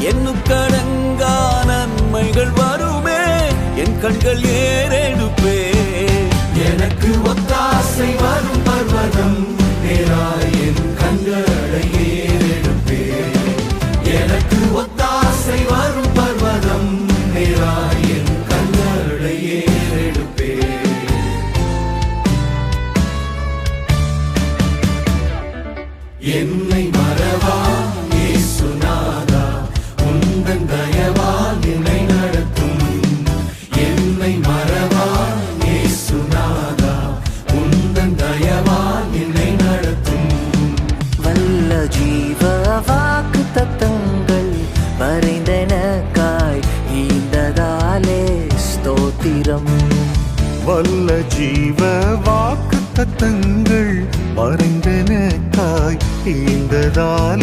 எண்ணுக்கடங்கா நன்மைகள் வருமே, என் கண்கள் ஏறெடுப்பே. எனக்கு ஒத்தாசை வரும் பர்வதம் நேராய் என் கண்களை ஏறெடுப்பே. எனக்கு ஒத்தாசை வரும் பர்வதம் நேராய் என் கண்களை ஏறெடுப்பே. என்னை மறவா இயேசுநாதா, உந்தன் தயவால் என்னை நடத்தும். என்னை மறவா இயேசுநாதா, உந்தன் தயவால் என்னை நடத்தும். வல்ல ஜீவ வாக்கு தத்தங்கள் வரைந்தனக்காய் ஈந்ததாலே ஸ்தோத்திரம். வல்ல ஜீவ வாக்கு தத்தங்கள் வரைந்தனக்காய் ஈந்ததாலே